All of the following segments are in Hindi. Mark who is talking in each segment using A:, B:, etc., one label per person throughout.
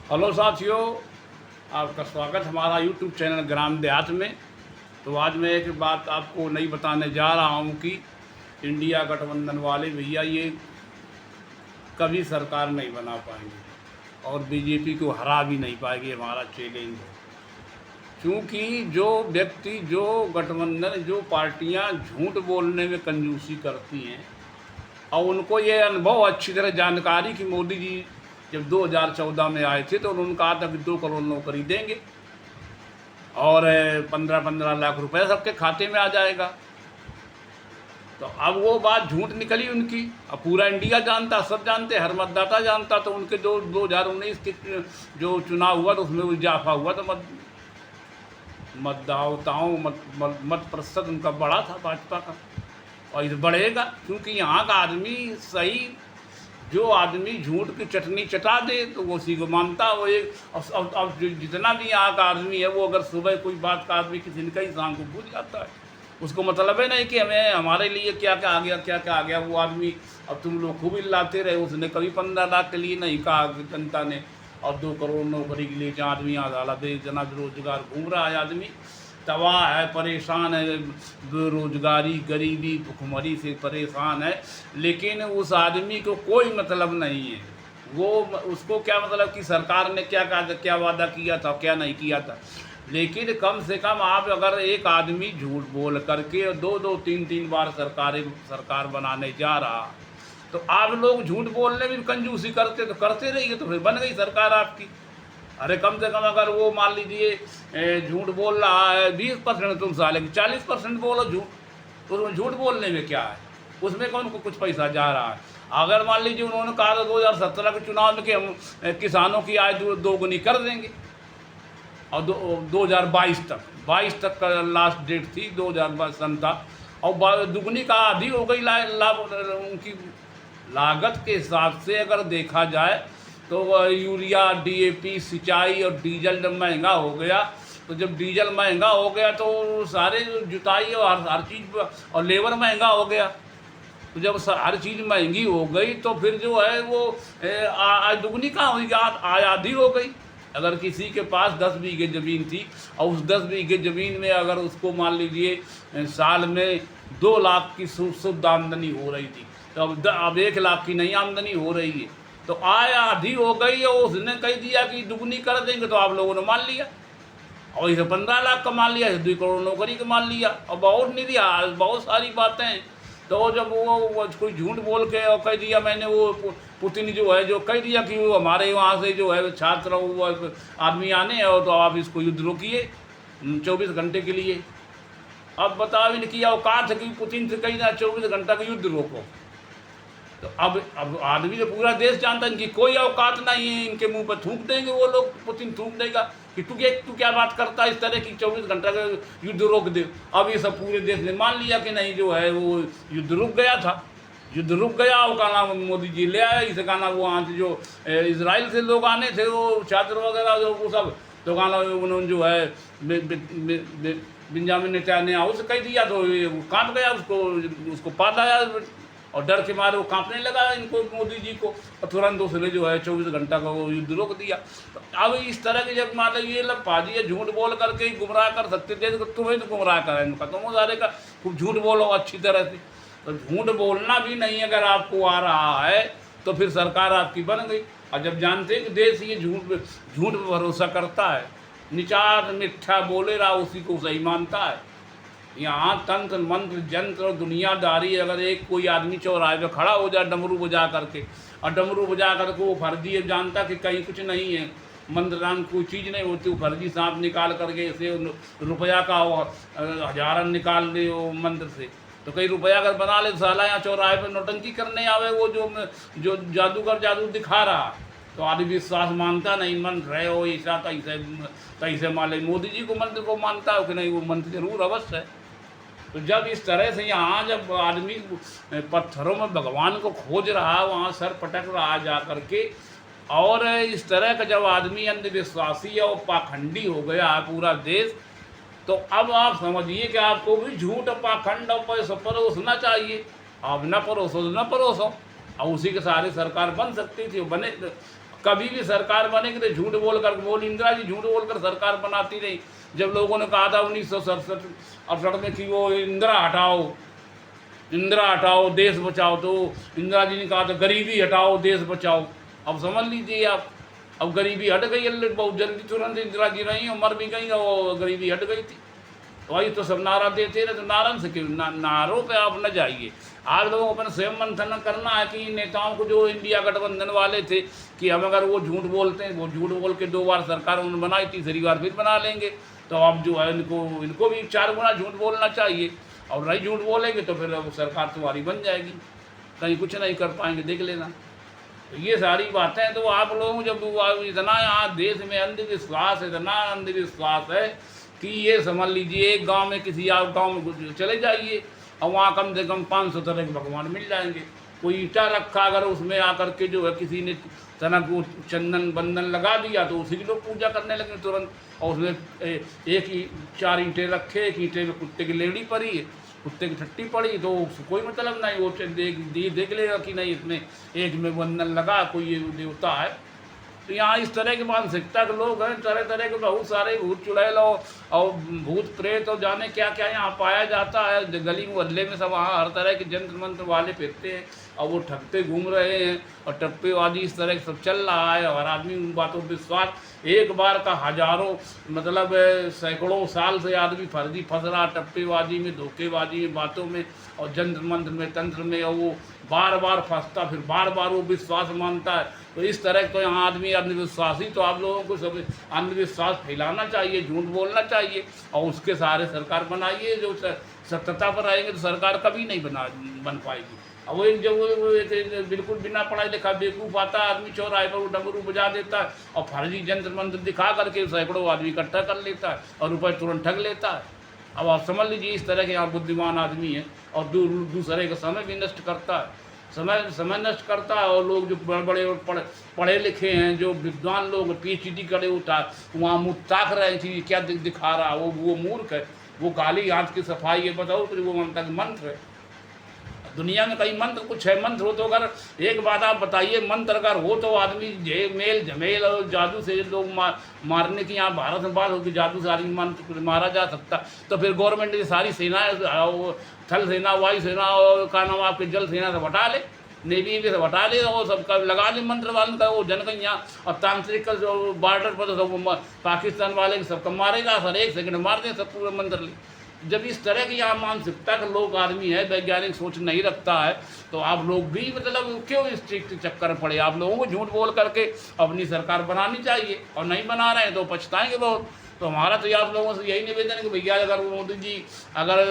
A: हेलो साथियों, आपका स्वागत हमारा यूट्यूब चैनल ग्राम देहात में। तो आज मैं एक बात आपको नहीं बताने जा रहा हूँ कि इंडिया गठबंधन वाले भैया ये कभी सरकार नहीं बना पाएंगे और बीजेपी को हरा भी नहीं पाएंगे, हमारा चैलेंज है। क्योंकि जो व्यक्ति, जो गठबंधन, जो पार्टियां झूठ बोलने में कंजूसी करती हैं और उनको ये अनुभव अच्छी तरह जानकारी कि मोदी जी जब 2014 में आए थे तो उन्होंने कहा था कि 2 करोड़ नौकरी देंगे और 15-15 लाख रुपए सबके खाते में आ जाएगा। तो अब वो बात झूठ निकली उनकी। अब पूरा इंडिया जानता, सब जानते, हर मतदाता जानता। तो उनके 2019 के जो चुनाव हुआ तो उसमें इजाफा हुआ, तो मतदाताओं मत प्रतिशत उनका बढ़ा था भाजपा का, और इस बढ़ेगा क्योंकि यहाँ का आदमी सही, जो आदमी झूठ की चटनी चटा दे तो वो उसी को मानता। वो एक अब जितना भी यहाँ का आदमी है वो अगर सुबह कोई बात का आदमी किसी का ही शाम को भूल जाता है, उसको मतलब है नहीं कि हमें हमारे लिए क्या क्या आ गया, क्या क्या आ गया। वो आदमी, अब तुम लोग खूब लाते रहे, उसने कभी 15 लाख के लिए नहीं कहा जनता ने, और 2 करोड़ नौकरी के लिए जहाँ आदमी आजाला दे, जना बेरोजगार घूम रहा है, आदमी तबाह है, परेशान है, बेरोजगारी, गरीबी, भुखमरी से परेशान है। लेकिन उस आदमी को कोई मतलब नहीं है। वो, उसको क्या मतलब कि सरकार ने क्या कहा था, क्या वादा किया था, क्या नहीं किया था। लेकिन कम से कम आप अगर एक आदमी झूठ बोल करके 2-2, 3-3 बार सरकार बनाने जा रहा, तो आप लोग झूठ बोलने में कंजूसी करते तो करते रहिए, तो फिर बन गई सरकार आपकी। अरे कम से कम अगर वो मान लीजिए झूठ बोल रहा है 20%, तुम साले 40% बोलो झूठ, तो उसमें झूठ बोलने में क्या है, उसमें कौन को कुछ पैसा जा रहा है। अगर मान लीजिए उन्होंने कहा था 2017 के चुनाव में कि हम किसानों की आय दोगुनी कर देंगे, और 2022 तक का लास्ट डेट थी, 2022 था, और दुगनी का आधी हो गई लाभ उनकी लागत के हिसाब से अगर देखा जाए तो यूरिया, डीएपी, सिंचाई और डीजल जब महंगा हो गया, तो जब डीजल महंगा हो गया तो सारे जुताई और हर चीज़ और लेबर महंगा हो गया। तो जब हर चीज़ महंगी हो गई तो फिर जो है वो आय दुगनी कहाँ हुई, आय आधी हो गई। अगर किसी के पास 10 बीघे ज़मीन थी और उस 10 बीघे ज़मीन में अगर उसको मान लीजिए साल में 2 लाख की शुद्ध आमदनी हो रही थी, तो अब 1 लाख की नई आमदनी हो रही है, तो आय आधी हो गई और उसने कह दिया कि दुगनी कर देंगे, तो आप लोगों ने मान लिया और इसे 15 लाख का मान लिया, 2 करोड़ नौकरी का मान लिया, और बहुत नहीं दिया, बहुत सारी बातें हैं। तो जब वो कोई झूठ बोल के और कह दिया, मैंने वो पुतिन जो है जो कह दिया कि वो हमारे वहाँ से जो है छात्र वो आदमी आने और तो आप इसको युद्ध रोकिए 24 घंटे के लिए। अब बताओ इनकी औकात है कि पुतिन से कहीं ना 24 घंटा का युद्ध रोको। तो अब आदमी तो पूरा देश जानता है इनकी कोई औकात नहीं है, इनके मुंह पर थूक देंगे वो लोग, पुतिन थूक देगा कि तू क्या बात करता है इस तरह की 24 घंटा का युद्ध रोक दे। अब ये सब पूरे देश ने मान लिया कि नहीं, जो है वो युद्ध रुक गया था, युद्ध रुक गया। और का नाम मोदी जी ले आए, इसे का नाम वो वहाँ से जो इसराइल से लोग आने थे, वो छात्र वगैरह जो वो सब, तो का नाम उन्होंने जो है बेंजामिन नेतन्याहू से कह दिया, तो कांप गया, उसको पाद आया और डर के मारे वो कांपने लगा इनको, मोदी जी को, और तुरंत उसने जो है 24 घंटा का वो युद्ध रोक दिया। तो अब इस तरह के जब मान लो ये लोग पाजी झूठ बोल करके ही गुमराह कर सकते थे, तो तुम्हें तो गुमराह करें, खत्म हो सारे का, खूब झूठ बोलो अच्छी तरह से। तो झूठ बोलना भी नहीं अगर आपको आ रहा है तो फिर सरकार आपकी बन गई। और जब जानते हैं कि देश ये झूठ पर भरोसा करता है, निचार मिठ्ठा बोले रहा उसी को सही मानता है। यहाँ तंत्र मंत्र जंत्र और दुनियादारी, अगर एक कोई आदमी चौराहे पे खड़ा हो जाए डमरू बजा करके, और डमरू बजा करके वो फर्जी जानता कि कहीं कुछ नहीं है, मंत्रदान कोई चीज़ नहीं होती, वो फर्जी सांप निकाल करके ऐसे रुपया का हजारन निकाल दे वो मंत्र से, तो कई रुपया अगर बना ले, साला यहाँ चौराहे पर नौटंकी करने आवे वो जो जादूगर जादू दिखा रहा, तो आदमी विश्वास मानता नहीं, मंत्र है वो ऐसा तैसे मान ले। मोदी जी को मंत्र को मानता हो कि नहीं, वो मंत्र जरूर अवश्य है। तो जब इस तरह से यहाँ जब आदमी पत्थरों में भगवान को खोज रहा, वहाँ सर पटक रहा जा करके, और इस तरह का जब आदमी अंधविश्वासी और पाखंडी हो गया है पूरा देश, तो अब आप समझिए कि आपको भी झूठ, पाखंड और पैसा परोसना चाहिए। आप न परोसो तो न परोसो, और उसी के सहारे सरकार बन सकती थी, बने कभी भी सरकार बनेगी तो झूठ बोलकर, बोल इंदिरा जी झूठ बोलकर सरकार बनाती रही। जब लोगों ने कहा था 1967 में कि वो इंदिरा हटाओ देश बचाओ, तो इंदिरा जी ने कहा था गरीबी हटाओ देश बचाओ। अब समझ लीजिए आप, अब गरीबी हट गई, बहुत जल्दी तुरंत इंदिरा जी रही और मर भी गई और गरीबी हट गई थी। वही तो सब नारा देते रहे, तो नारन से क्यों नारों पे आप न जाइए। आज लोगों को अपना स्वयं मंथन करना है कि नेताओं को, जो इंडिया गठबंधन वाले थे, कि हम अगर वो झूठ बोलते हैं, वो झूठ बोल के 2 बार सरकार उन्होंने बनाई, तीसरी बार फिर बना लेंगे, तो अब जो है इनको भी 4 गुना झूठ बोलना चाहिए। और नहीं झूठ बोलेंगे तो फिर सरकार तुम्हारी बन जाएगी, कहीं कुछ नहीं कर पाएंगे, देख लेना। तो ये सारी बातें तो आप लोगों जब इतना यहाँ देश में अंधविश्वास, इतना अंधविश्वास है कि ये समझ लीजिए एक गांव में, किसी आप गांव में चले जाइए और वहाँ कम से कम 500 तरह के भगवान मिल जाएंगे। कोई ईंटा रखा, अगर उसमें आकर के जो है किसी ने तनक चंदन बंधन लगा दिया तो उसी की लोग पूजा करने लगे तुरंत। और उसमें एक ही 4 ईंटें रखे, एक ईंटे में कुत्ते की लेड़ी पड़ी है, कुत्ते की टट्टी पड़ी, तो कोई मतलब नहीं, वो देख लेगा कि नहीं इसमें एक में बंधन लगा, कोई ये देवता है। तो यहाँ इस तरह की मानसिकता के लोग हैं, तरह तरह के बहुत सारे भूत चुड़ैल और भूत प्रेत और जाने क्या क्या यहाँ पाया जाता है। गली मोहल्ले में सब वहाँ हर तरह के जंत्र मंत्र वाले फिरते हैं और वो ठगते घूम रहे हैं और टप्पेबाजी इस तरह सब चल रहा है। और आदमी उन बातों पर विश्वास, एक बार का हजारों मतलब सैकड़ों साल से आदमी फर्जी फंस रहा, टप्पेबाजी में, धोखेबाजी में, बातों में और जंत्र मंत्र में, तंत्र में, और वो बार बार फंसता, फिर बार बार वो विश्वास मानता है। तो इस तरह तो यहाँ आदमी अंधविश्वासी, तो आप लोगों को सब अंधविश्वास फैलाना चाहिए, झूठ बोलना चाहिए और उसके सहारे सरकार बनाइए। जो सत्यता पर आएंगे तो सरकार कभी नहीं बन पाएगी। अब वो जब बिल्कुल बिना पढ़ाई लिखा बेवकूफ़ आता है आदमी, चौराहे पर वो डमरू बजा देता है और फर्जी जंत्र मंत्र दिखा करके सैकड़ों आदमी इकट्ठा कर लेता है और रुपये तुरंत ठग लेता है। अब आप समझ लीजिए इस तरह के यहाँ बुद्धिमान आदमी है और दूसरे का समय भी नष्ट करता है, समय नष्ट करता है। और लोग जो बड़े पढ़े लिखे हैं, जो विद्वान लोग PhD करे उठा, वहाँ मुँह ताक रहे हैं कि क्या दिखा रहा, वो मूर्ख है, वो गाली हाथ की सफाई है, बताओ तो वो ममता के मंत्र है। दुनिया में कई मंत्र कुछ है, मंत्र हो तो अगर एक बात आप बताइए, मंत्र अगर हो तो आदमी मेल झमेल और जादू से लोग मारने की यहाँ भारत में बात होगी, जादू से आदमी मंत्र मारा जा सकता। तो फिर गवर्नमेंट की सारी सेनाएं, थल सेना, वायु सेना और का नाम आपके जल सेना से हटा ले, नेवी भी सब हटा ले और सबका लगा दे मंत्र वाले का, वो जनक यहाँ और तांत्रिक का जो बॉर्डर पर तो सब पाकिस्तान वाले सबका मारेगा, सर 1 सेकंड मार दें सब पूरे मंत्र ले। जब इस तरह की यहाँ मानसिकता का लोग आदमी है, वैज्ञानिक सोच नहीं रखता है, तो आप लोग भी मतलब क्यों इस चीज के चक्कर में पड़े। आप लोगों को झूठ बोल करके अपनी सरकार बनानी चाहिए और नहीं बना रहे हैं तो पछताएंगे बहुत। तो हमारा तो आप लोगों से यही निवेदन है कि भैया अगर मोदी जी अगर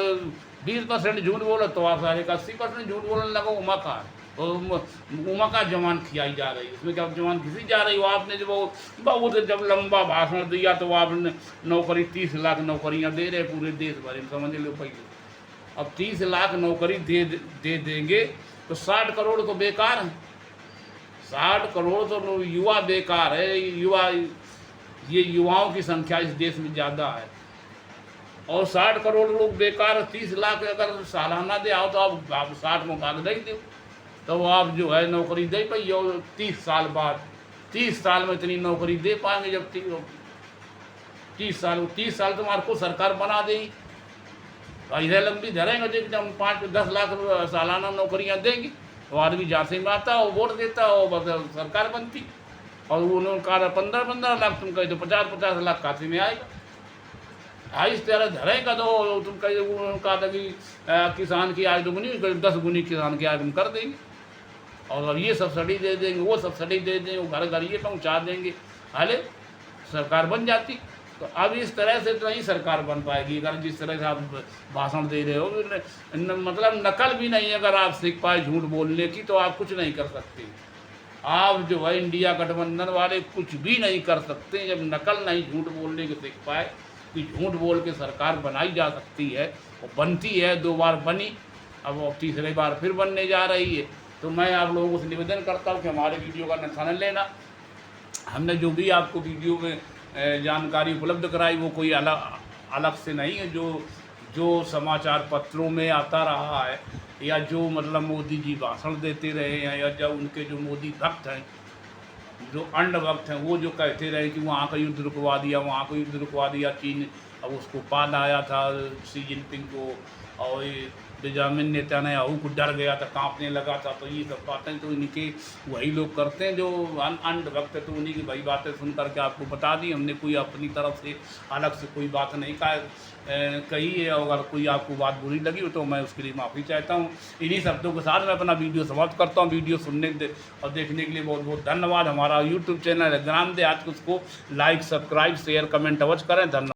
A: 20% झूठ बोलो तो आप सारे 80% झूठ बोलने लगो, उमा का है तो उमा का जवान खिलाई जा रही है, उसमें क्या जवान घिसी जा रही हो। आपने जब वो बहुत जब लंबा भाषण दिया तो आपने नौकरी 30 लाख नौकरियां दे रहे पूरे देश भर में, समझ लो पहले। अब 30 लाख नौकरी दे देंगे तो 60 करोड़ तो बेकार है, 60 करोड़ तो युवा बेकार है। ये युवाओं की संख्या इस देश में ज़्यादा है और 60 करोड़ लोग बेकार, 30 लाख अगर सालाना दे आओ तो आप 60 में भाग नहीं दो तो आप जो है नौकरी दे पाइए। और 30 साल बाद, 30 साल में इतनी नौकरी दे पाएंगे जब 30 साल तुम्हारे को सरकार बना देगी। ऐसे लंबी धरेंगे देखते हम 5-10 लाख सालाना नौकरियां देंगे तो आदमी जाते में आता और वोट देता और बस सरकार बनती। और उन्होंने कहा 15-15 लाख, तुम कहे तो 50-50 लाख खाते में आएगा। इस तरह धरेगा तो तुम कहे, उन्होंने कहा था कि किसान की आय दुगुनी, 10 गुनी किसान की आय तुम कर देंगे और अब ये सब्सिडी दे देंगे, वो सब्सिडी दे देंगे, वो घर घर ये पहुँचा देंगे, हाले सरकार बन जाती। तो अब इस तरह से तो नहीं सरकार बन पाएगी अगर जिस तरह से आप भाषण दे रहे हो। मतलब नकल भी नहीं, अगर आप सीख पाए झूठ बोलने की तो आप कुछ नहीं कर सकते। आप जो है इंडिया गठबंधन वाले कुछ भी नहीं कर सकते जब नकल नहीं झूठ बोलने की सीख पाए कि झूठ बोल के सरकार बनाई जा सकती है। वो बनती है, 2 बार बनी, अब वो तीसरी बार फिर बनने जा रही है। तो मैं आप लोगों से निवेदन करता हूँ कि हमारे वीडियो का नुकसान लेना। हमने जो भी आपको वीडियो में जानकारी उपलब्ध कराई वो कोई अलग से नहीं है, जो समाचार पत्रों में आता रहा है या जो मतलब मोदी जी भाषण देते रहे हैं या जो उनके जो मोदी भक्त हैं, जो अंड वक्त हैं वो जो कहते रहे कि वहाँ का युद्ध रुकवा दिया, वहाँ का युद्ध रुकवा दिया चीन, अब उसको पाल आया था शी जिनपिंग को, और ये बेंजामिन नेतन्याहू को डर गया था, कांपने लगा था। तो ये सब बातें तो इनके वही लोग करते हैं जो अंड वक्त है, तो उन्हीं की वही बातें सुन करके आपको बता दी हमने। कोई अपनी तरफ से अलग से कोई बात नहीं कही है। अगर कोई आपको बात बुरी लगी हो तो मैं उसके लिए माफ़ी चाहता हूँ। इन्हीं शब्दों के साथ मैं अपना वीडियो समाप्त करता हूँ। वीडियो सुनने और देखने के लिए बहुत बहुत धन्यवाद। हमारा यूट्यूब चैनल है ज्ञान देहात, उसको लाइक, सब्सक्राइब, शेयर, कमेंट अवश्य करें। धन्यवाद।